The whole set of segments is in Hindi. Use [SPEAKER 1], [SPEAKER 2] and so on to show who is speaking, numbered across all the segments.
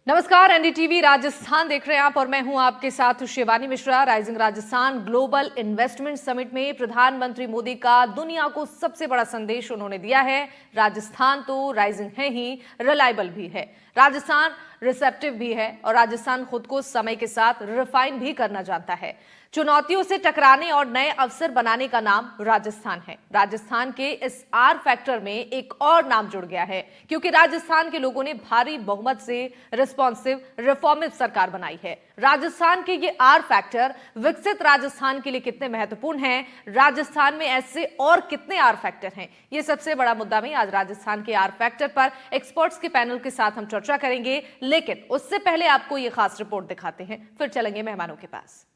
[SPEAKER 1] नमस्कार, एनडीटीवी राजस्थान देख रहे हैं आप और मैं हूं आपके साथ Shivani Mishra. Rising Rajasthan global investment summit में प्रधानमंत्री मोदी का दुनिया को सबसे बड़ा संदेश उन्होंने दिया है। राजस्थान तो राइजिंग है ही, रिलायबल भी है, राजस्थान रिसेप्टिव भी है और राजस्थान खुद को समय के साथ रिफाइन भी करना जानता है। चुनौतियों से टकराने और नए अवसर बनाने का नाम राजस्थान है। राजस्थान के इस आर फैक्टर में एक और नाम जुड़ गया है, क्योंकि राजस्थान के लोगों ने भारी बहुमत से रिस्पॉन्सिव रिफॉर्मिव सरकार बनाई है। राजस्थान के ये आर फैक्टर विकसित राजस्थान के लिए कितने महत्वपूर्ण हैं, राजस्थान में ऐसे और कितने आर फैक्टर हैं, ये सबसे बड़ा मुद्दा में आज राजस्थान के आर फैक्टर पर एक्सपर्ट्स के पैनल के साथ हम चर्चा करेंगे। लेकिन उससे पहले आपको ये खास रिपोर्ट दिखाते हैं, फिर चलेंगे मेहमानों के पास।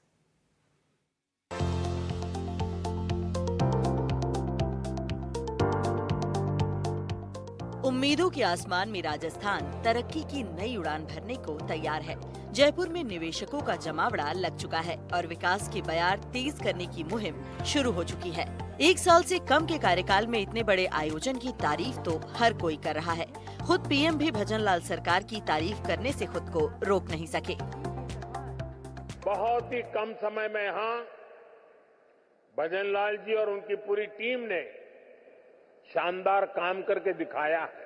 [SPEAKER 2] उम्मीदों के आसमान में राजस्थान तरक्की की नई उड़ान भरने को तैयार है। जयपुर में निवेशकों का जमावड़ा लग चुका है और विकास की बयार तेज करने की मुहिम शुरू हो चुकी है। एक साल से कम के कार्यकाल में इतने बड़े आयोजन की तारीफ तो हर कोई कर रहा है। खुद पीएम भी भजनलाल सरकार की तारीफ करने से खुद को रोक नहीं सके।
[SPEAKER 3] बहुत ही कम समय में यहाँ भजनलाल जी और उनकी पूरी टीम ने शानदार काम करके दिखाया है।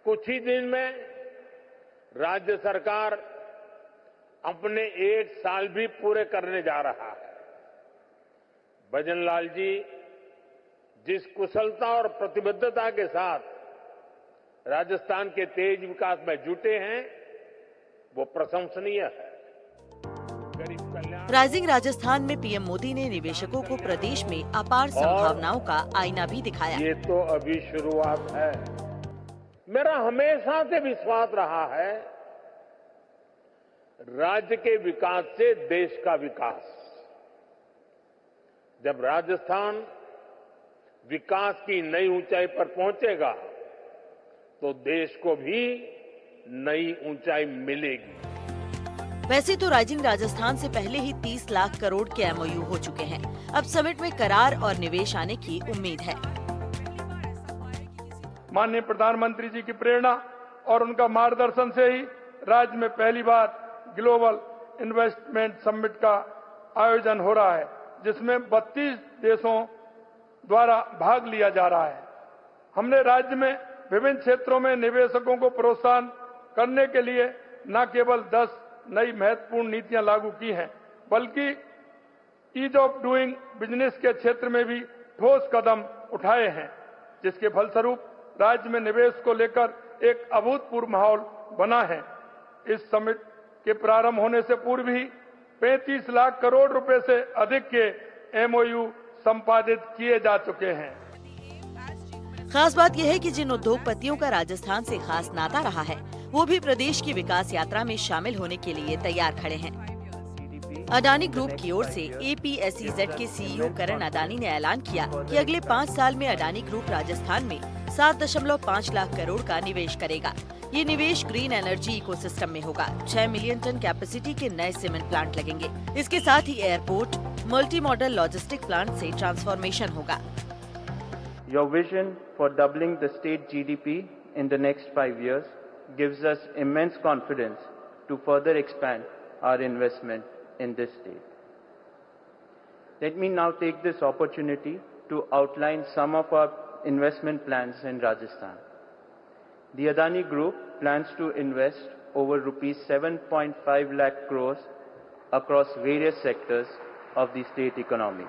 [SPEAKER 3] कुछ ही दिन में राज्य सरकार अपने 1 साल भी पूरे करने जा रहा है। भजनलाल जी जिस कुशलता और प्रतिबद्धता के साथ राजस्थान के तेज विकास में जुटे हैं, वो प्रशंसनीय है।
[SPEAKER 2] राइजिंग राजस्थान में पीएम मोदी ने निवेशकों को प्रदेश में अपार संभावनाओं का आईना भी दिखाया।
[SPEAKER 3] ये तो अभी शुरुआत है। मेरा हमेशा से विश्वास रहा है, राज्य के विकास से देश का विकास। जब राजस्थान विकास की नई ऊंचाई पर पहुंचेगा, तो देश को भी नई ऊंचाई मिलेगी।
[SPEAKER 2] वैसे तो राइजिंग राजस्थान से पहले ही 30 लाख करोड़ के एमओयू हो चुके हैं। अब समिट में करार और निवेश आने की उम्मीद है।
[SPEAKER 4] माननीय प्रधानमंत्री जी की प्रेरणा और उनका मार्गदर्शन से ही राज्य में पहली बार ग्लोबल इन्वेस्टमेंट समिट का आयोजन हो रहा है, जिसमें 32 देशों द्वारा भाग लिया जा रहा है। हमने राज्य में विभिन्न क्षेत्रों में निवेशकों को प्रोत्साहन करने के लिए न केवल 10 नई महत्वपूर्ण नीतियां लागू की हैं, बल्कि ईज ऑफ डूइंग बिजनेस के क्षेत्र में भी ठोस कदम उठाए हैं, जिसके फलस्वरूप राज्य में निवेश को लेकर एक अभूतपूर्व माहौल बना है। इस समिट के प्रारंभ होने से पूर्व ही 35 लाख करोड़ रुपए से अधिक के एमओयू संपादित किए जा चुके हैं।
[SPEAKER 2] खास बात यह है कि जिन उद्योगपतियों का राजस्थान से खास नाता रहा है, वो भी प्रदेश की विकास यात्रा में शामिल होने के लिए तैयार खड़े हैं। अडानी ग्रुप की ओर से एपीएसईजेड के सीईओ करण अडानी ने ऐलान किया कि अगले 5 साल में अडानी ग्रुप राजस्थान में 7.5 लाख करोड़ का निवेश करेगा। ये निवेश ग्रीन एनर्जी इकोसिस्टम में होगा। 6 मिलियन टन कैपेसिटी के नए सीमेंट प्लांट लगेंगे। इसके साथ ही airport, multi modal logistic plant से ट्रांसफॉर्मेशन होगा।
[SPEAKER 5] Your vision for doubling the state GDP in the next 5 years gives us immense confidence to further expand our investment in this state. Let me now take this opportunity to outline some of our investment plans in Rajasthan. The Adani Group plans to invest over rupees 7.5 lakh crores across various sectors of the state economy,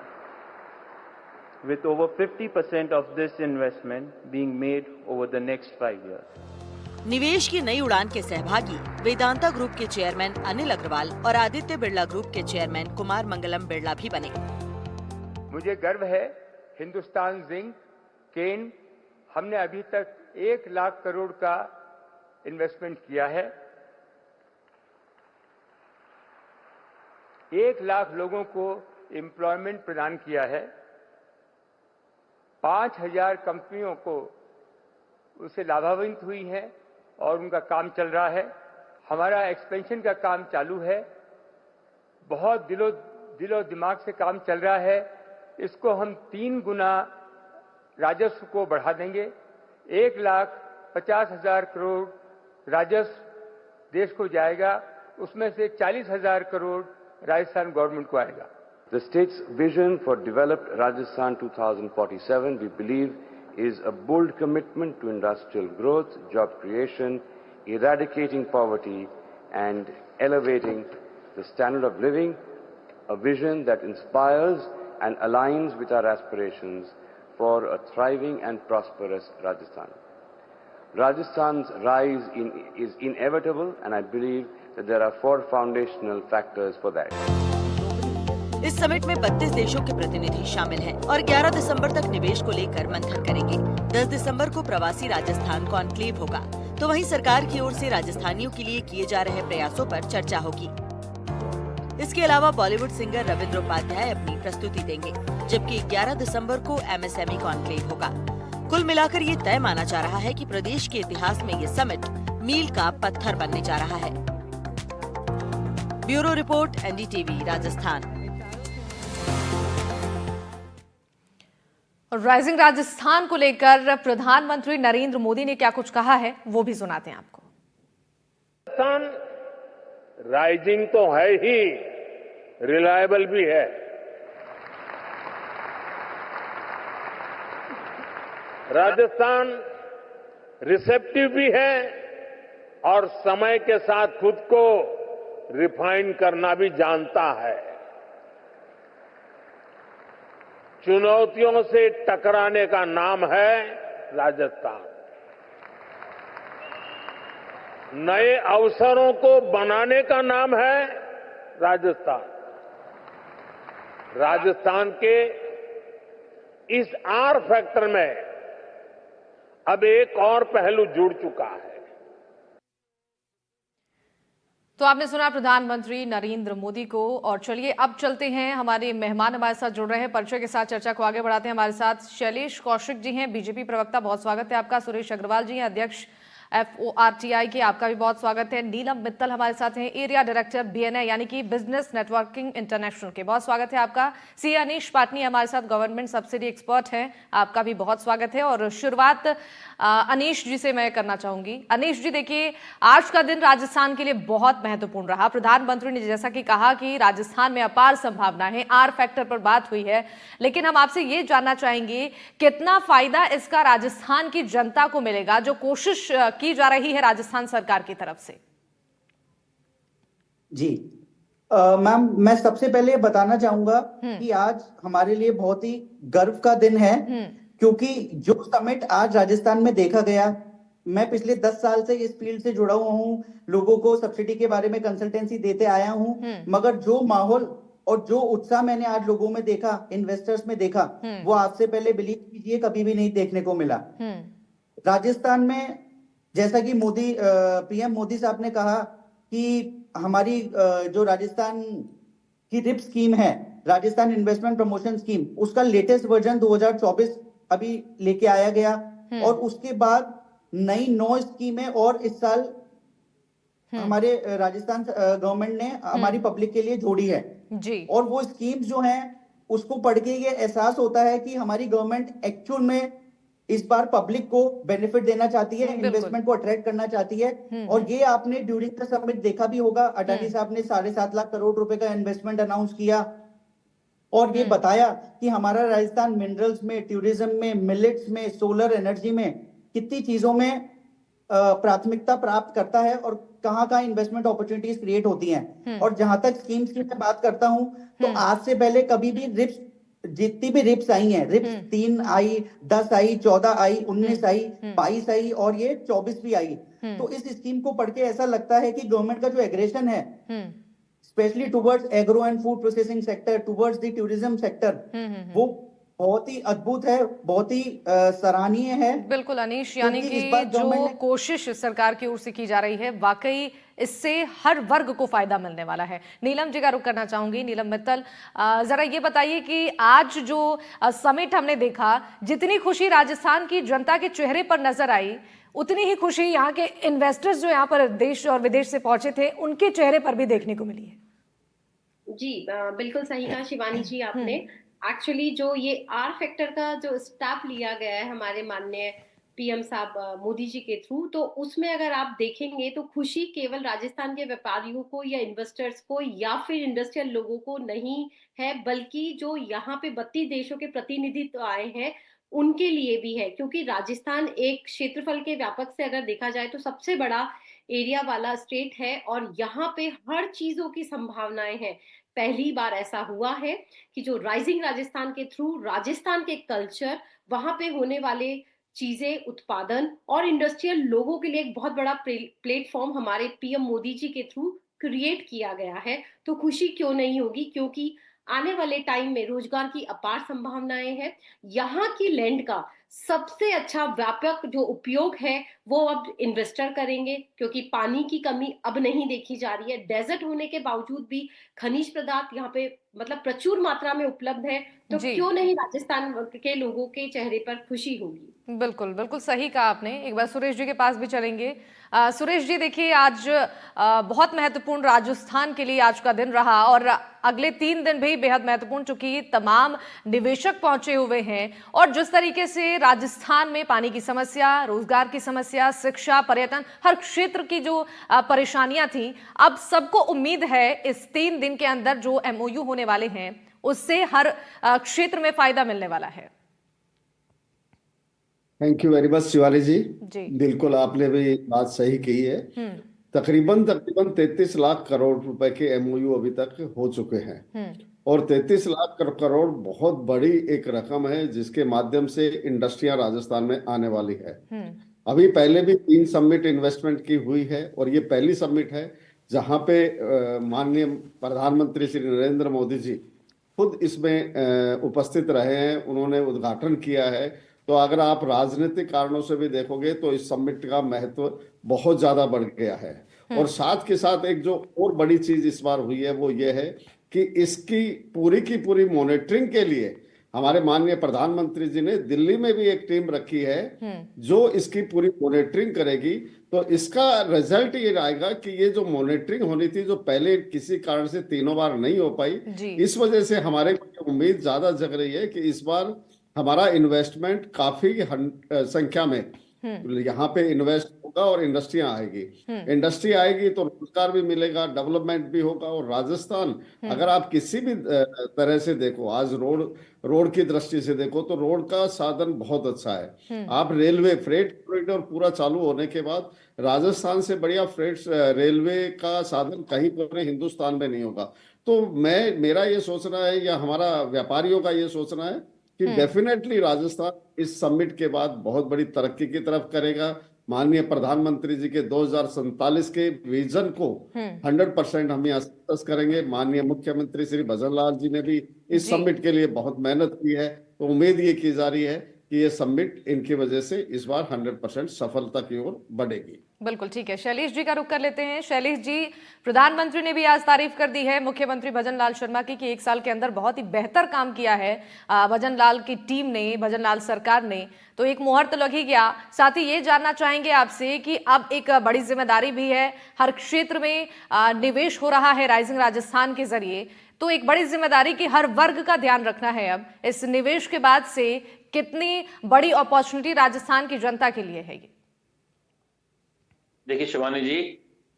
[SPEAKER 5] with over 50% of this investment being made over the next 5 years.
[SPEAKER 2] निवेश की नई उड़ान के सहभागी वेदांता ग्रुप के चेयरमैन अनिल अग्रवाल और आदित्य बिरला ग्रुप के चेयरमैन कुमार मंगलम बिरला भी बने।
[SPEAKER 6] मुझे गर्व है, हिंदुस्तान जिंक, केन, हमने अभी तक 1 लाख करोड़ का इन्वेस्टमेंट किया है। 1 लाख लोगों को एम्प्लॉयमेंट प्रदान किया है। 5000 कंपनियों को उससे लाभान्वित हुई है और उनका काम चल रहा है। हमारा एक्सपेंशन का काम चालू है। बहुत दिलो दिमाग से काम चल रहा है। इसको हम 3 गुना राजस्व को बढ़ा देंगे। 1,50,000 करोड़ राजस्व देश को जाएगा उसमें से 40,000 करोड़ राजस्थान गवर्नमेंट को आएगा।
[SPEAKER 7] The state's vision for developed Rajasthan 2047, we believe, is a bold commitment to industrial growth, job creation, eradicating poverty, and elevating the standard of living, a vision that inspires and aligns with our aspirations for a thriving and prosperous Rajasthan. Rajasthan's rise is inevitable, and I believe that there are 4 foundational factors for that.
[SPEAKER 2] इस समिट में 32 देशों के प्रतिनिधि शामिल हैं और 11 दिसंबर तक निवेश को लेकर मंथन करेंगे। 10 दिसंबर को प्रवासी राजस्थान कॉन्क्लेव होगा, तो वहीं सरकार की ओर से राजस्थानियों के लिए किए जा रहे प्रयासों पर चर्चा होगी। इसके अलावा बॉलीवुड सिंगर रविंद्र उपाध्याय अपनी प्रस्तुति देंगे, जबकि 11 दिसंबर को एमएसएमई कॉन्क्लेव होगा। कुल मिलाकर ये तय माना जा रहा है कि प्रदेश के इतिहास में ये समिट मील का पत्थर बनने जा रहा है। Bureau report, NDTV, Rajasthan.
[SPEAKER 1] Rising Rajasthan को लेकर प्रधानमंत्री नरेंद्र मोदी ने क्या कुछ कहा है, वो भी सुनाते हैं आपको।
[SPEAKER 3] राजस्थान राइजिंग तो है ही, रिलायबल भी है। राजस्थान रिसेप्टिव भी है और समय के साथ खुद को रिफाइन करना भी जानता है। चुनौतियों से टकराने का नाम है राजस्थान। नए अवसरों को बनाने का नाम है राजस्थान। राजस्थान के इस आर फैक्टर में अब एक और पहलू जुड़ चुका है।
[SPEAKER 1] तो आपने सुना प्रधानमंत्री नरेंद्र मोदी को, और चलिए अब चलते हैं, हमारे मेहमान हमारे साथ जुड़ रहे हैं। परिचय के साथ चर्चा को आगे बढ़ाते हैं। हमारे साथ शैलेश कौशिक जी हैं, बीजेपी प्रवक्ता, बहुत स्वागत है आपका। सुरेश अग्रवाल जी हैं, अध्यक्ष FORTI के, आपका भी बहुत स्वागत है। नीलम मित्तल हमारे साथ हैं, एरिया डायरेक्टर BNI यानी कि बिजनेस नेटवर्किंग इंटरनेशनल के, बहुत स्वागत है आपका। सी अनीश पाटनी हमारे साथ, गवर्नमेंट सब्सिडी एक्सपर्ट हैं, आपका भी बहुत स्वागत है। और शुरुआत अनीश जी से मैं करना चाहूंगी। अनीश जी, देखिए, आज का दिन राजस्थान के लिए बहुत महत्वपूर्ण रहा। प्रधानमंत्री ने जैसा कि कहा कि राजस्थान में अपार संभावना है, आर फैक्टर पर बात हुई है, लेकिन हम आपसे ये जानना चाहेंगे कितना फायदा इसका राजस्थान की जनता को मिलेगा, जो कोशिश की जा रही है राजस्थान सरकार की तरफ से।
[SPEAKER 8] जी मैम, मैं सबसे पहले बताना चाहूंगा कि आज हमारे लिए बहुत ही गर्व का दिन है, क्योंकि जो समिट आज राजस्थान में देखा गया, मैं पिछले 10 साल से इस फील्ड से जुड़ा हुआ हूँ, लोगों को सब्सिडी के बारे में कंसल्टेंसी देते आया हूँ, मगर जो माहौल और जो उत्साह मैंने आज लोगों में देखा, इन्वेस्टर्स में देखा, वो आज से पहले बिलीव कीजिए कभी भी नहीं देखने को मिला। राजस्थान में जैसा कि PM मोदी साहब ने कहा कि हमारी जो राजस्थान की रिप स्कीम है, राजस्थान इन्वेस्टमेंट प्रमोशन स्कीम, उसका लेटेस्ट वर्जन 2024 अभी लेके आया गया, और उसके बाद नई 9 स्कीमें और इस साल हमारे राजस्थान गवर्नमेंट ने हमारी पब्लिक के लिए जोड़ी है
[SPEAKER 1] जी।
[SPEAKER 8] और वो स्कीम्स जो हैं, उसको पढ़ के ये एहसास होता है कि हमारी गवर्नमेंट एक्चुअल में इस बार पब्लिक को बेनिफिट देना चाहती है, इन्वेस्टमेंट को अट्रैक्ट करना चाहती है। और ये आपने ड्यूरिंग द समिट देखा भी होगा, अडानी साहब ने 7.5 लाख करोड़ रुपए का इन्वेस्टमेंट अनाउंस किया और ये बताया कि हमारा राजस्थान मिनरल्स में, टूरिज्म में, मिलेट्स में, सोलर एनर्जी में कितनी चीजों में प्राथमिकता प्राप्त करता है और कहाँ कहाँ इन्वेस्टमेंट अपॉर्चुनिटीज क्रिएट होती हैं। और जहां तक स्कीम्स की मैं बात करता हूं, तो आज से पहले कभी भी रिप्स, जितनी भी रिप्स आई हैं, रिप्स 3 आई, 10 आई, 14 आई, 19 आई, 22 आई और ये 24 भी आई। तो इस स्कीम को पढ़ के ऐसा लगता है कि गवर्नमेंट का जो एग्रेशन है, specially towards agro and food processing sector, towards the tourism sector, वो बहुत ही अद्भुत है, बहुत ही सराहनीय है।
[SPEAKER 1] बिल्कुल अनीश, यानी कि जो कोशिश सरकार की ओर से की जा रही है, वाकई इससे हर वर्ग को फायदा मिलने वाला है। नीलम जी का रुख करना चाहूंगी। नीलम मित्तल, जरा ये बताइए कि आज जो समिट हमने देखा, जितनी खुशी राजस्थान की जनता के चेहरे पर नजर आई, उतनी ही खुशी यहाँ के इन्वेस्टर्स जो यहाँ पर देश और विदेश से पहुंचे थे, उनके चेहरे पर भी देखने को मिली है।
[SPEAKER 9] जी बिल्कुल सही कहा शिवानी जी आपने। एक्चुअली जो ये आर फैक्टर का जो स्टेप लिया गया है हमारे माननीय पीएम साहब मोदी जी के थ्रू, तो उसमें अगर आप देखेंगे तो खुशी केवल राजस्थान के व्यापारियों को या इन्वेस्टर्स को या फिर इंडस्ट्रियल लोगों को नहीं है, बल्कि जो यहाँ पे 32 देशों के प्रतिनिधित्व आए हैं उनके लिए भी है, क्योंकि राजस्थान एक क्षेत्रफल के व्यापक से अगर देखा जाए तो सबसे बड़ा एरिया वाला स्टेट है और यहाँ पे हर चीजों की संभावनाएं हैं। पहली बार ऐसा हुआ है कि जो राइजिंग राजस्थान के थ्रू राजस्थान के कल्चर, वहां पे होने वाले चीजें, उत्पादन और इंडस्ट्रियल लोगों के लिए एक बहुत बड़ा प्लेटफॉर्म हमारे पीएम मोदी जी के थ्रू क्रिएट किया गया है। तो खुशी क्यों नहीं होगी, क्योंकि आने वाले टाइम में रोजगार की अपार संभावनाएं हैं। यहाँ की लैंड का सबसे अच्छा व्यापक जो उपयोग है वो अब इन्वेस्टर करेंगे, क्योंकि पानी की कमी अब नहीं देखी जा रही है। डेजर्ट होने के बावजूद भी खनिज पदार्थ यहाँ पे मतलब प्रचुर मात्रा में उपलब्ध है, तो क्यों नहीं राजस्थान के लोगों के चेहरे पर खुशी होगी।
[SPEAKER 1] बिल्कुल बिल्कुल सही कहा आपने। एक बार सुरेश जी के पास भी चलेंगे। सुरेश जी देखिए, आज बहुत महत्वपूर्ण राजस्थान के लिए आज का दिन रहा और अगले 3 दिन भी बेहद महत्वपूर्ण, चूंकि तमाम निवेशक पहुंचे हुए हैं और जिस तरीके से राजस्थान में पानी की समस्या, रोजगार की समस्या, शिक्षा, पर्यटन, हर क्षेत्र की जो परेशानियां थी, अब सबको उम्मीद है इस 3 दिन के अंदर जो MOU होने वाले हैं उससे हर क्षेत्र में फायदा मिलने वाला है।
[SPEAKER 10] Thank you very much Shivani ji. बिल्कुल आपने भी बात सही कही है। तकरीबन 33 लाख करोड़ रुपए के MOU अभी तक हो चुके हैं और 33 लाख करोड़ बहुत बड़ी एक रकम है जिसके माध्यम से इंडस्ट्रियां राजस्थान में आने वाली है। अभी पहले भी 3 समिट इन्वेस्टमेंट की हुई है और ये पहली समिट है जहां पे माननीय प्रधानमंत्री श्री नरेंद्र मोदी जी खुद इसमें उपस्थित रहे हैं, उन्होंने उद्घाटन किया है। तो अगर आप राजनीतिक कारणों से भी देखोगे तो इस समिट का महत्व बहुत ज्यादा बढ़ गया है। और साथ के साथ एक जो और बड़ी चीज इस बार हुई है वो ये है कि इसकी पूरी की पूरी मॉनिटरिंग के लिए हमारे माननीय प्रधानमंत्री जी ने दिल्ली में भी एक टीम रखी है जो इसकी पूरी मॉनिटरिंग करेगी। तो इसका रिजल्ट ये आएगा कि ये जो मॉनिटरिंग होनी थी, जो पहले किसी कारण से 3 बार नहीं हो पाई, इस वजह से हमारे उम्मीद ज्यादा जग रही है कि इस बार हमारा इन्वेस्टमेंट काफी संख्या में यहाँ पे इन्वेस्ट होगा और इंडस्ट्रियां आएगी। इंडस्ट्री आएगी तो रोजगार भी मिलेगा, डेवलपमेंट भी होगा। और राजस्थान अगर आप किसी भी तरह से देखो, आज रोड की दृष्टि से देखो तो रोड का साधन बहुत अच्छा है। आप रेलवे फ्रेट कॉरिडोर पूरा चालू होने के बाद राजस्थान से बढ़िया फ्रेट रेलवे का साधन कहीं पूरे हिंदुस्तान में नहीं होगा। तो मेरा ये सोचना है या हमारा व्यापारियों का ये सोचना है कि डेफिनेटली राजस्थान इस समिट के बाद बहुत बड़ी तरक्की की तरफ करेगा। माननीय प्रधानमंत्री जी के 2047 के विजन को 100% हम यहाँ सक्सेस करेंगे। माननीय मुख्यमंत्री श्री भजन लाल जी ने भी इस समिट के लिए बहुत मेहनत की है। तो उम्मीद ये की जा रही है कि ये समिट इनकी वजह से इस बार 100% सफलता की ओर बढ़ेगी।
[SPEAKER 1] बिल्कुल ठीक है, शैलेश जी का रुख कर लेते हैं। शैलेश जी, प्रधानमंत्री ने भी आज तारीफ कर दी है मुख्यमंत्री भजन लाल शर्मा की कि 1 साल के अंदर बहुत ही बेहतर काम किया है भजन लाल की टीम ने, भजन लाल सरकार ने। तो एक मुहर तो लग ही गया। साथ ही ये जानना चाहेंगे आपसे कि अब एक बड़ी जिम्मेदारी भी है, हर क्षेत्र में निवेश हो रहा है राइजिंग राजस्थान के जरिए, तो एक बड़ी जिम्मेदारी की हर वर्ग का ध्यान रखना है। अब इस निवेश के बाद से कितनी बड़ी अपॉर्चुनिटी राजस्थान की जनता के लिए है ये?
[SPEAKER 11] देखिए शिवानी जी,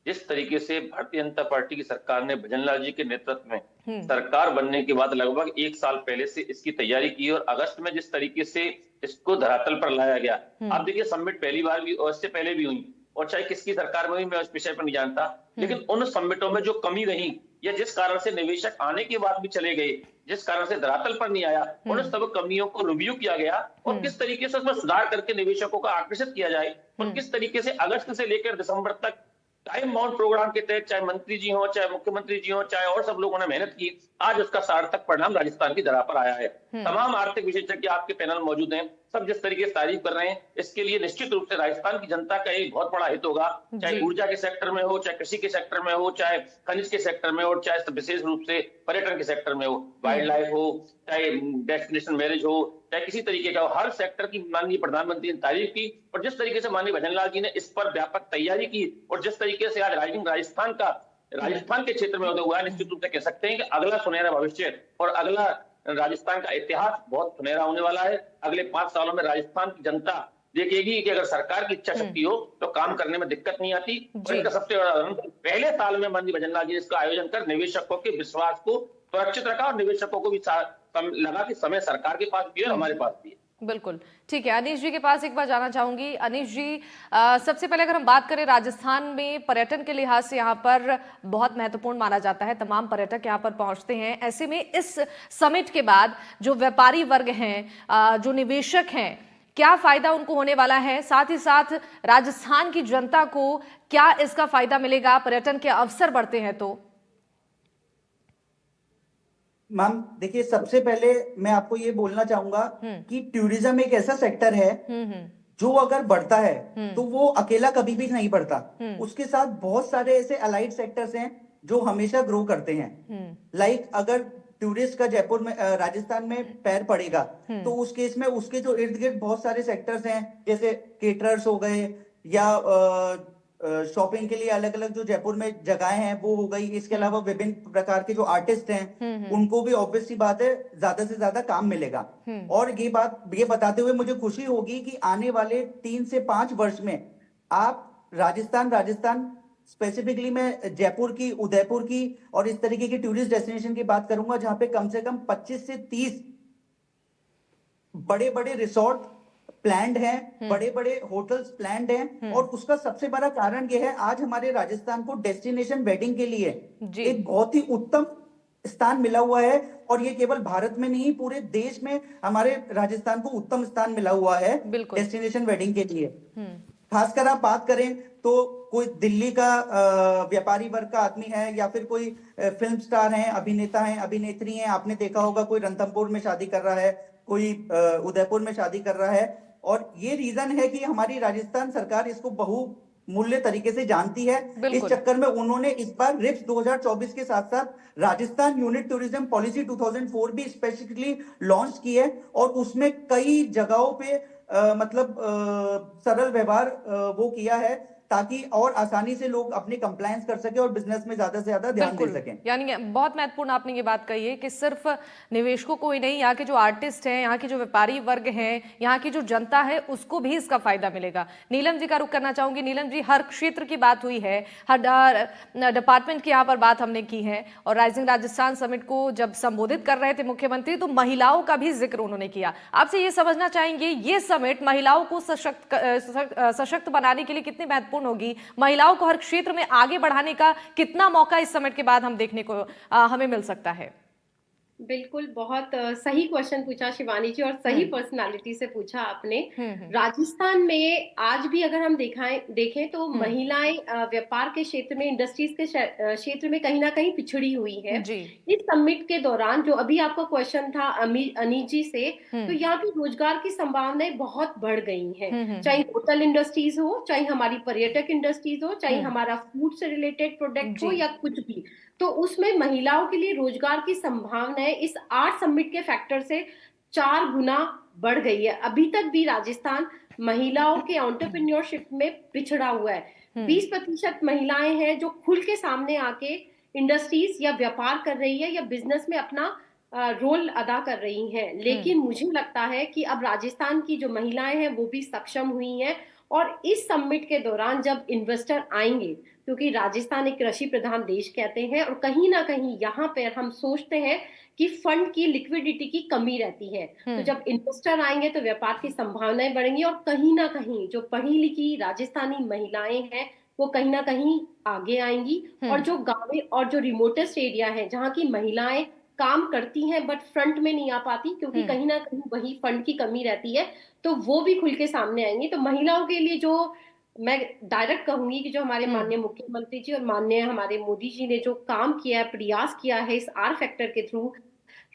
[SPEAKER 11] जिस तरीके से भारतीय जनता पार्टी की सरकार ने भजन लाल जी के नेतृत्व में सरकार बनने के बाद लगभग 1 साल पहले से इसकी तैयारी की और अगस्त में जिस तरीके से इसको धरातल पर लाया गया। आप देखिए, समिट पहली बार भी और इससे पहले भी हुई, और चाहे किसकी सरकार में हुई मैं उस विषय पर नहीं जानता, लेकिन उन समिटों में जो कमी रही या जिस कारण से निवेशक आने के बाद भी चले गए, जिस कारण से धरातल पर नहीं आया, उन सब कमियों को रिव्यू किया गया और किस तरीके से उसमें सुधार करके निवेशकों को आकर्षित किया जाए और किस तरीके से अगस्त से लेकर दिसंबर तक टाइम बाउंड प्रोग्राम के तहत चाहे मंत्री जी हो, चाहे मुख्यमंत्री जी हो, चाहे और सब लोगों ने मेहनत की, आज उसका सार्थक परिणाम राजस्थान की धरा पर आया है। तमाम आर्थिक विशेषज्ञ आपके पैनल मौजूद हैं, सब जिस तरीके से तारीफ कर रहे हैं, इसके लिए निश्चित रूप से राजस्थान की जनता का एक बहुत बड़ा हित होगा। चाहे ऊर्जा के सेक्टर में हो, चाहे कृषि के सेक्टर में हो, चाहे खनिज के सेक्टर में हो, चाहे विशेष रूप से पर्यटन के सेक्टर में हो, वाइल्ड लाइफ हो, चाहे डेस्टिनेशन मैरिज हो, चाहे किसी तरीके का हो, हर सेक्टर की माननीय प्रधानमंत्री ने तारीफ की। और जिस तरीके से माननीय भजन लाल जी ने इस पर व्यापक तैयारी की और जिस तरीके से आज राजस्थान के क्षेत्र में हुआ है, निश्चित रूप से कह सकते हैं कि अगला सुनहरा भविष्य और अगला राजस्थान का इतिहास बहुत सुनहरा होने वाला है। अगले 5 सालों में राजस्थान की जनता देखेगी कि अगर सरकार की इच्छा शक्ति हो तो काम करने में दिक्कत नहीं आती। और इसका सबसे बड़ा उदाहरण पहले साल में मंत्री भजनलाल जी ने इसका आयोजन कर निवेशकों के विश्वास को सुरक्षित रखा और निवेशकों को भी लगा कि समय सरकार के पास भी है और हमारे पास भी है।
[SPEAKER 1] बिल्कुल ठीक है। अनीश जी के पास एक बार जाना चाहूंगी। अनीश जी, सबसे पहले अगर हम बात करें राजस्थान में पर्यटन के लिहाज से यहाँ पर बहुत महत्वपूर्ण माना जाता है, तमाम पर्यटक यहाँ पर पहुंचते हैं। ऐसे में इस समिट के बाद जो व्यापारी वर्ग हैं, जो निवेशक हैं, क्या फायदा उनको होने वाला है? साथ ही साथ राजस्थान की जनता को क्या इसका फायदा मिलेगा? पर्यटन के अवसर बढ़ते हैं तो?
[SPEAKER 8] मैम देखिए, सबसे पहले मैं आपको ये बोलना चाहूंगा कि टूरिज्म एक ऐसा सेक्टर है जो अगर बढ़ता है तो वो अकेला कभी भी नहीं बढ़ता। उसके साथ बहुत सारे ऐसे अलाइड सेक्टर्स हैं जो हमेशा ग्रो करते हैं। लाइक अगर टूरिस्ट का जयपुर में राजस्थान में पैर पड़ेगा तो उस केस में उसके जो इर्द गिर्द बहुत सारे सेक्टर्स हैं, जैसे केटरर्स हो गए या शॉपिंग के लिए अलग अलग जो जयपुर में जगहें हैं वो हो गई। इसके अलावा विभिन्न प्रकार के जो आर्टिस्ट हैं उनको भी ऑब्वियस सी बात है ज्यादा से ज्यादा काम मिलेगा। और ये बताते हुए मुझे खुशी होगी कि आने वाले 3 से 5 वर्ष में आप राजस्थान स्पेसिफिकली मैं जयपुर की, उदयपुर की और इस तरीके की टूरिस्ट डेस्टिनेशन की बात करूंगा जहां पे कम से कम 25 से 30 बड़े बड़े रिसोर्ट प्लान्ड हैं, बड़े बड़े होटल्स प्लान्ड हैं। और उसका सबसे बड़ा कारण यह है, आज हमारे राजस्थान को डेस्टिनेशन वेडिंग के लिए एक बहुत ही उत्तम स्थान मिला हुआ है। और ये केवल भारत में नहीं, पूरे देश में हमारे राजस्थान को उत्तम स्थान मिला हुआ है डेस्टिनेशन वेडिंग के लिए। खासकर आप बात करें तो कोई दिल्ली का व्यापारी वर्ग का आदमी है या फिर कोई फिल्म स्टार हैं, अभिनेता हैं, अभिनेत्री हैं, आपने देखा होगा कोई रणथंभौर में शादी कर रहा है, कोई उदयपुर में शादी कर रहा है। और ये रीजन है कि हमारी राजस्थान सरकार इसको बहुमूल्य तरीके से जानती है। इस चक्कर में उन्होंने इस बार रिप्स 2024 के साथ साथ राजस्थान यूनिट टूरिज्म पॉलिसी 2004 भी स्पेसिफिकली लॉन्च की है। और उसमें कई जगहों पे सरल व्यवहार वो किया है ताकि और आसानी से लोग अपने कंप्लायंस कर सके और बिजनेस में ज्यादा से ज्यादा ध्यान दे सकें।
[SPEAKER 1] यानी बहुत महत्वपूर्ण आपने ये बात कही है कि सिर्फ निवेशकों को ही नहीं, यहाँ के जो आर्टिस्ट हैं, यहाँ के जो व्यापारी वर्ग हैं, यहाँ की जो जनता है, उसको भी इसका फायदा मिलेगा। नीलम जी का रुख करना चाहूंगी। नीलम जी, हर क्षेत्र की बात हुई है, हर डिपार्टमेंट की यहाँ पर बात हमने की है। और राइजिंग राजस्थान समिट को जब संबोधित कर रहे थे मुख्यमंत्री तो महिलाओं का भी जिक्र उन्होंने किया। आपसे ये समझना चाहेंगे ये समिट महिलाओं को सशक्त बनाने के लिए कितनी महत्वपूर्ण होगी? महिलाओं को हर क्षेत्र में आगे बढ़ाने का कितना मौका इस समिट के बाद हम देखने को हमें मिल सकता है?
[SPEAKER 9] बिल्कुल, बहुत सही क्वेश्चन पूछा शिवानी जी और सही पर्सनालिटी से पूछा आपने। राजस्थान में आज भी अगर हम देखें तो महिलाएं व्यापार के क्षेत्र में, इंडस्ट्रीज के क्षेत्र में कहीं ना कहीं पिछड़ी हुई है। इस समिट के दौरान जो अभी आपका क्वेश्चन था अनीश जी से, तो यहाँ पे रोजगार की संभावनाएं बहुत बढ़ गई हैं। चाहे होटल इंडस्ट्रीज हो, चाहे हमारी पर्यटक इंडस्ट्रीज हो, चाहे हमारा फूड से रिलेटेड प्रोडक्ट हो या कुछ भी, तो उसमें महिलाओं के लिए रोजगार की संभावनाएं इस 8 समिट के फैक्टर से 4 गुना बढ़ गई है। अभी तक भी राजस्थान महिलाओं के एंटरप्रेन्योरशिप में पिछड़ा हुआ है। 20% महिलाएं हैं जो खुल के सामने आके इंडस्ट्रीज या व्यापार कर रही है या बिजनेस में अपना रोल अदा कर रही हैं। लेकिन मुझे लगता है कि अब राजस्थान की जो महिलाएं हैं वो भी सक्षम हुई हैं। और इस समिट के दौरान जब इन्वेस्टर आएंगे, क्योंकि राजस्थान एक कृषि प्रधान देश कहते हैं और कहीं ना कहीं यहाँ पर हम सोचते हैं कि फंड की लिक्विडिटी की कमी रहती है, तो जब इन्वेस्टर आएंगे तो व्यापार की संभावनाएं बढ़ेंगी और कहीं ना कहीं जो पढ़ी लिखी राजस्थानी महिलाएं हैं वो कहीं ना कहीं आगे आएंगी। और जो गाँव और जो रिमोटेस्ट एरिया है जहाँ की महिलाएं काम करती हैं बट फ्रंट में नहीं आ पाती क्योंकि कहीं ना कहीं वही फंड की कमी रहती है, तो वो भी खुल के सामने आएंगी। तो महिलाओं के लिए जो मैं डायरेक्ट कहूंगी कि जो हमारे माननीय मुख्यमंत्री जी और माननीय हमारे मोदी जी ने जो काम किया है, प्रयास किया है इस आर फैक्टर के थ्रू,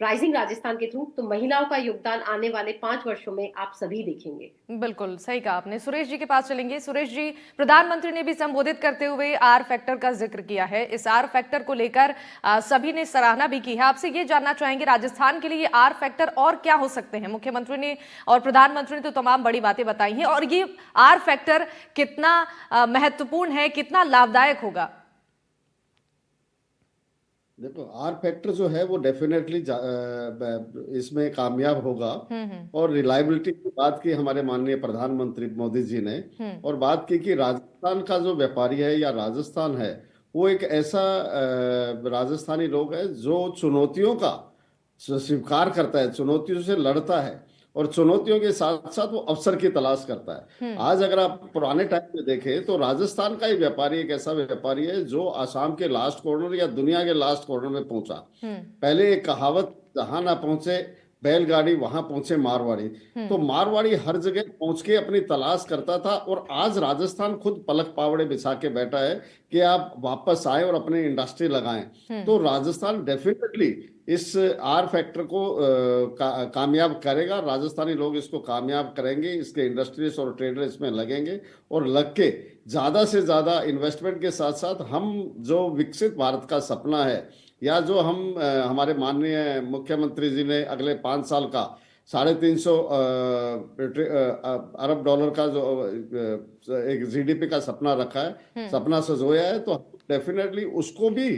[SPEAKER 9] राइजिंग राजस्थान के थ्रू, तो महिलाओं का योगदान आने वाले 5 वर्षों में आप सभी देखेंगे।
[SPEAKER 1] बिल्कुल सही कहा आपने। सुरेश जी के पास चलेंगे। सुरेश जी, प्रधानमंत्री ने भी संबोधित करते हुए आर फैक्टर का जिक्र किया है। इस आर फैक्टर को लेकर सभी ने सराहना भी की है। आपसे ये जानना चाहेंगे राजस्थान के लिए ये आर फैक्टर और क्या हो सकते हैं? मुख्यमंत्री ने और प्रधानमंत्री ने तो तमाम बड़ी बातें बताई हैं, और ये आर फैक्टर कितना महत्वपूर्ण है, कितना लाभदायक होगा?
[SPEAKER 10] देखो, आर फैक्टर जो है वो डेफिनेटली इसमें कामयाब होगा। और रिलायबिलिटी की बात की हमारे माननीय प्रधानमंत्री मोदी जी ने, और बात की कि राजस्थान का जो व्यापारी है या राजस्थान है, वो एक ऐसा राजस्थानी लोग है जो चुनौतियों का स्वीकार करता है, चुनौतियों से लड़ता है, और चुनौतियों के साथ साथ वो अवसर की तलाश करता है। आज अगर आप पुराने टाइम में देखें तो राजस्थान का ही व्यापारी एक ऐसा व्यापारी है जो आसाम के लास्ट कॉर्नर या दुनिया के लास्ट कॉर्नर में पहुंचा। पहले एक कहावत, जहां ना पहुंचे बैलगाड़ी वहां पहुंचे मारवाड़ी। तो मारवाड़ी हर जगह पहुंच के अपनी तलाश करता था, और आज राजस्थान खुद पलक पावड़े बिछा के बैठा है कि आप वापस आए और अपनी इंडस्ट्री लगाएं। तो राजस्थान डेफिनेटली इस आर फैक्टर को कामयाब करेगा। राजस्थानी लोग इसको कामयाब करेंगे, इसके इंडस्ट्रीज और ट्रेडर इसमें लगेंगे, और लग के ज्यादा से ज्यादा इन्वेस्टमेंट के साथ साथ हम जो विकसित भारत का सपना है, या जो हम हमारे माननीय मुख्यमंत्री जी ने अगले 5 साल का 350 अरब डॉलर का जो एक जीडीपी का सपना रखा है, सपना सजोया है, तो डेफिनेटली उसको भी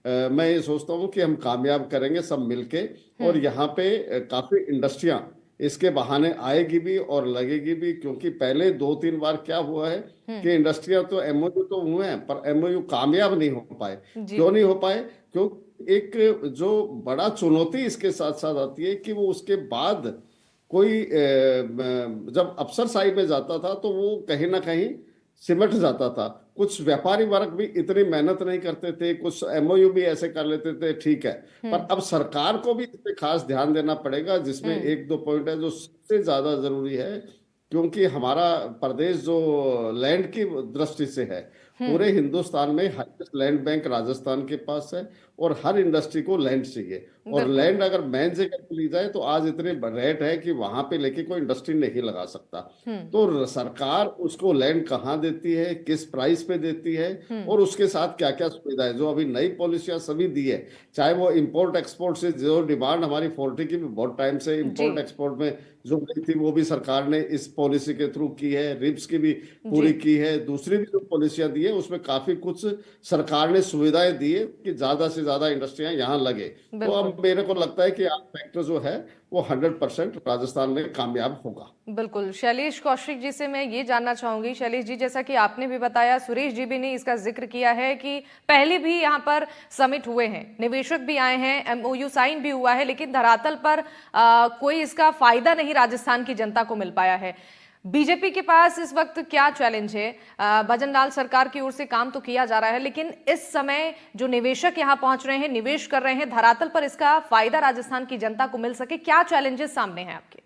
[SPEAKER 10] मैं ये सोचता हूँ कि हम कामयाब करेंगे सब मिलके। और यहाँ पे काफी इंडस्ट्रियां इसके बहाने आएगी भी और लगेगी भी, क्योंकि पहले 2-3 बार क्या हुआ है कि इंडस्ट्रियां तो एमओयू तो हुए हैं, पर एमओयू कामयाब नहीं हो पाए। क्यों नहीं हो पाए? क्योंकि एक जो बड़ा चुनौती इसके साथ साथ आती है कि वो उसके बाद कोई जब अफसरशाही में जाता था तो वो कहीं ना कहीं सिमट जाता था। कुछ व्यापारी वर्ग भी इतनी मेहनत नहीं करते थे, कुछ एमओयू भी ऐसे कर लेते थे, ठीक है। पर अब सरकार को भी इस पे खास ध्यान देना पड़ेगा, जिसमें 1-2 पॉइंट है जो सबसे ज्यादा जरूरी है। क्योंकि हमारा प्रदेश जो लैंड की दृष्टि से है, पूरे हिंदुस्तान में हाईएस्ट लैंड बैंक राजस्थान के पास है, और हर इंडस्ट्री को लैंड चाहिए। और लैंड अगर मेन जगह पे ली जाए तो आज इतने रेट है कि वहां पे लेके कोई इंडस्ट्री नहीं लगा सकता। तो सरकार उसको लैंड कहाँ देती है, किस प्राइस पे देती है, और उसके साथ क्या क्या सुविधाएं, जो अभी नई पॉलिसियां सभी दी है, चाहे वो इंपोर्ट एक्सपोर्ट से जो डिमांड हमारी 40 की भी बहुत टाइम से इंपोर्ट एक्सपोर्ट में जो गई थी, वो भी सरकार ने इस पॉलिसी के थ्रू की है, रिप्स की भी पूरी की है। दूसरी भी जो पॉलिसियां दी है उसमें काफी कुछ सरकार ने सुविधाएं दी है कि ज्यादा से ज्यादा इंडस्ट्रियां यहाँ लगे। तो अब मेरे को लगता है कि आर फैक्टर जो है वो 100% राजस्थान में कामयाब होगा।
[SPEAKER 1] बिल्कुल। शैलेश कौशिक जी से मैं ये जानना चाहूंगी, शैलेश जी, जैसा कि आपने भी बताया, सुरेश जी भी ने इसका जिक्र किया है कि पहले भी यहाँ पर समिट हुए हैं, निवेशक भी आए हैं, एमओयू साइन भी हुआ है, लेकिन धरातल पर कोई इसका फायदा नहीं राजस्थान की जनता को मिल पाया है। बीजेपी के पास इस वक्त क्या चैलेंज है? भजन लाल सरकार की ओर से काम तो किया जा रहा है, लेकिन इस समय जो निवेशक यहाँ पहुंच रहे हैं, निवेश कर रहे हैं, धरातल पर इसका फायदा राजस्थान की जनता को मिल सके, क्या चैलेंजेस सामने हैं आपके?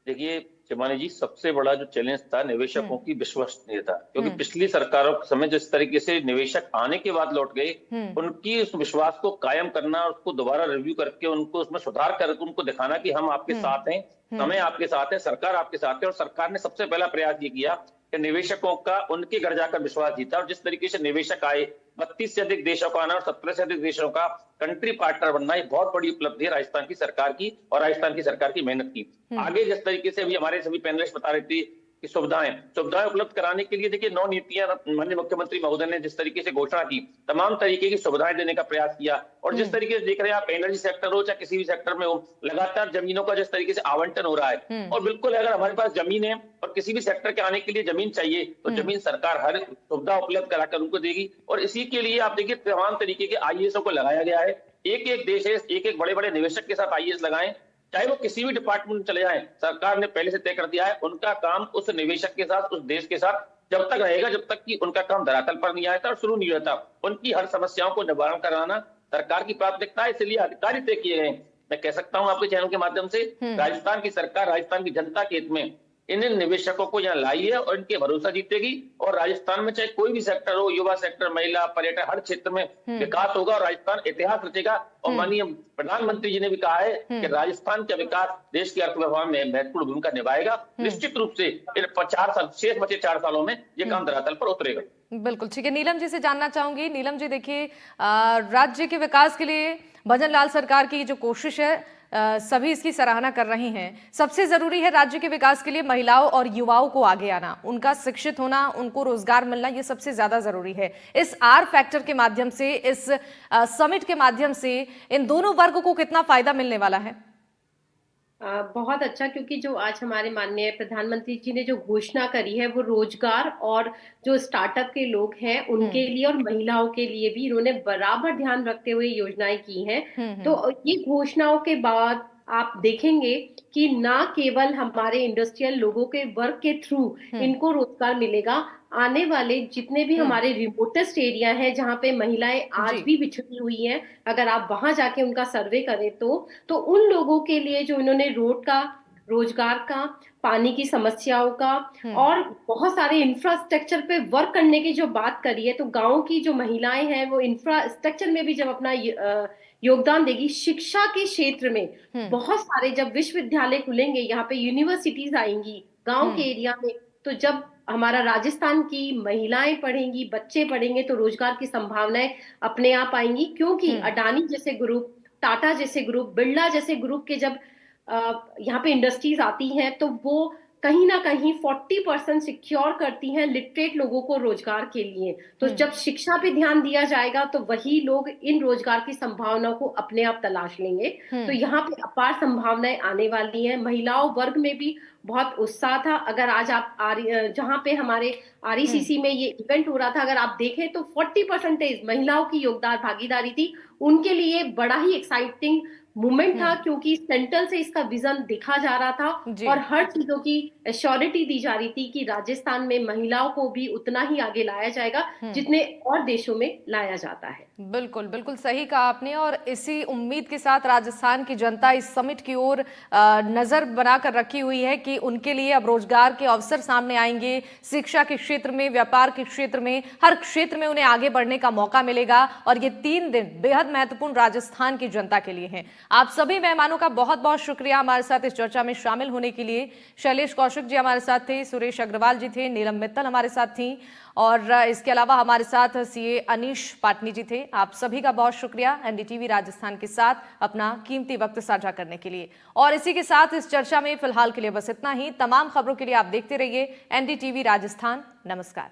[SPEAKER 11] देखिए शिवानी जी, सबसे बड़ा जो चैलेंज था निवेशकों की विश्वसनीयता, क्योंकि पिछली सरकारों के समय जिस तरीके से निवेशक आने के बाद लौट गए, उनकी उस विश्वास को कायम करना, उसको दोबारा रिव्यू करके उनको उसमें सुधार करके उनको दिखाना कि हम आपके साथ हैं, समय आपके साथ है, सरकार आपके साथ है। और सरकार ने सबसे पहला प्रयास ये किया कि निवेशकों का उनके घर जाकर विश्वास जीता। और जिस तरीके से निवेशक आए, 32 से अधिक देशों का आना और 17 से अधिक देशों का कंट्री पार्टनर बनना, ये बहुत बड़ी उपलब्धि है राजस्थान की सरकार की और राजस्थान की सरकार की मेहनत की। आगे जिस तरीके से अभी हमारे सभी पैनलिस्ट बता रहे थे कि सुविधाएं उपलब्ध कराने के लिए, देखिए 9 नीतियां माननीय मुख्यमंत्री महोदय ने जिस तरीके से घोषणा की, तमाम तरीके की सुविधाएं देने का प्रयास किया। और जिस तरीके से देख रहे हैं आप, एनर्जी सेक्टर हो चाहे किसी भी सेक्टर में हो, लगातार जमीनों का जिस तरीके से आवंटन हो रहा है। और बिल्कुल अगर हमारे पास जमीन है और किसी भी सेक्टर के आने के लिए जमीन चाहिए, तो जमीन सरकार हर सुविधा उपलब्ध कराकर उनको देगी। और इसी के लिए आप देखिए तमाम तरीके के आईएएस को लगाया गया है। एक देश है, एक बड़े बड़े निवेशक के साथ आईएएस लगाएं, चाहे वो किसी भी डिपार्टमेंट में चले जाएं, सरकार ने पहले से तय कर दिया है उनका काम उस निवेशक के साथ, उस देश के साथ जब तक रहेगा जब तक कि उनका काम धरातल पर नहीं आता और शुरू नहीं होता। उनकी हर समस्याओं को निवारण कराना सरकार की प्राथमिकता है, इसलिए अधिकारी तय किए गए। मैं कह सकता हूं आपके चैनल के माध्यम से, राजस्थान की सरकार राजस्थान की जनता के हित में इन निवेशकों को यहाँ लाई है और इनके भरोसा जीतेगी। और राजस्थान में चाहे कोई भी सेक्टर हो, युवा सेक्टर, महिला, पर्यटन, हर क्षेत्र में विकास होगा और राजस्थान इतिहास रचेगा। और माननीय प्रधानमंत्री जी ने भी कहा है कि राजस्थान का विकास देश की अर्थव्यवस्था में महत्वपूर्ण भूमिका निभाएगा। निश्चित रूप से इन 4 साल शेष बचे 4 सालों में ये काम धरातल पर उतरेगा।
[SPEAKER 1] बिल्कुल ठीक है। नीलम जी से जानना चाहूंगी। नीलम जी, देखिए राज्य के विकास के लिए भजन लाल सरकार की जो कोशिश है, सभी इसकी सराहना कर रही हैं। सबसे जरूरी है राज्य के विकास के लिए महिलाओं और युवाओं को आगे आना, उनका शिक्षित होना, उनको रोजगार मिलना, ये सबसे ज्यादा जरूरी है। इस आर फैक्टर के माध्यम से, इस समिट के माध्यम से इन दोनों वर्ग को कितना फायदा मिलने वाला है?
[SPEAKER 9] बहुत अच्छा, क्योंकि जो आज हमारे माननीय प्रधानमंत्री जी ने जो घोषणा करी है वो रोजगार और जो स्टार्टअप के लोग हैं उनके लिए और महिलाओं के लिए भी इन्होंने बराबर ध्यान रखते हुए योजनाएं की हैं। तो ये घोषणाओं के बाद आप देखेंगे कि ना केवल हमारे इंडस्ट्रियल लोगों के वर्क के थ्रू इनको रोजगार मिलेगा, आने वाले जितने भी हमारे रिमोटेस्ट एरिया हैं जहां पे महिलाएं आज भी बिछड़ी हुई हैं, अगर आप वहां जाके उनका सर्वे करें तो उन लोगों के लिए जो इन्होंने रोड का, रोजगार का, पानी की समस्याओं का और बहुत सारे इंफ्रास्ट्रक्चर पे वर्क करने की जो बात करी है, तो गांव की जो महिलाएं हैं वो इंफ्रास्ट्रक्चर में भी जब अपना योगदान देगी, शिक्षा के क्षेत्र में बहुत सारे जब विश्वविद्यालय खुलेंगे, यहाँ पे यूनिवर्सिटीज आएंगी गांव के एरिया में, तो जब हमारा राजस्थान की महिलाएं पढ़ेंगी, बच्चे पढ़ेंगे, तो रोजगार की संभावनाएं अपने आप आएंगी। क्योंकि अडानी जैसे ग्रुप, टाटा जैसे ग्रुप, बिरला जैसे ग्रुप के जब यहाँ पे इंडस्ट्रीज आती हैं तो वो कहीं ना कहीं 40% सिक्योर करती हैं लिटरेट लोगों को रोजगार के लिए। तो जब शिक्षा पे ध्यान दिया जाएगा तो वही लोग इन रोजगार की संभावनाओं को अपने आप तलाश लेंगे। तो यहाँ पे अपार संभावनाएं आने वाली हैं। महिलाओं वर्ग में भी बहुत उत्साह था। अगर आज आप जहाँ पे हमारे RECC में ये इवेंट हो रहा था, अगर आप देखें तो 40% महिलाओं की योगदान भागीदारी थी। उनके लिए बड़ा ही एक्साइटिंग मूवमेंट था, क्योंकि सेंट्रल से इसका विजन दिखा जा रहा था और हर चीजों की एश्योरिटी दी जा रही थी कि राजस्थान में महिलाओं को भी उतना ही आगे लाया जाएगा जितने और देशों में लाया जाता है।
[SPEAKER 1] बिल्कुल बिल्कुल सही कहा आपने, और इसी उम्मीद के साथ राजस्थान की जनता इस समिट की ओर नजर बनाकर रखी हुई है कि उनके लिए अब रोजगार के अवसर सामने आएंगे। शिक्षा के क्षेत्र में, व्यापार के क्षेत्र में, हर क्षेत्र में उन्हें आगे बढ़ने का मौका मिलेगा। और ये 3 दिन बेहद महत्वपूर्ण राजस्थान की जनता के लिए हैं। आप सभी मेहमानों का बहुत बहुत शुक्रिया हमारे साथ इस चर्चा में शामिल होने के लिए। शैलेश कौशिक जी हमारे साथ थे, सुरेश अग्रवाल जी थे, नीलम मित्तल हमारे साथ थी, और इसके अलावा हमारे साथ CA अनीश पाटनी जी थे। आप सभी का बहुत शुक्रिया NDTV राजस्थान के साथ अपना कीमती वक्त साझा करने के लिए। और इसी के साथ इस चर्चा में फिलहाल के लिए बस इतना ही। तमाम खबरों के लिए आप देखते रहिए NDTV राजस्थान। नमस्कार।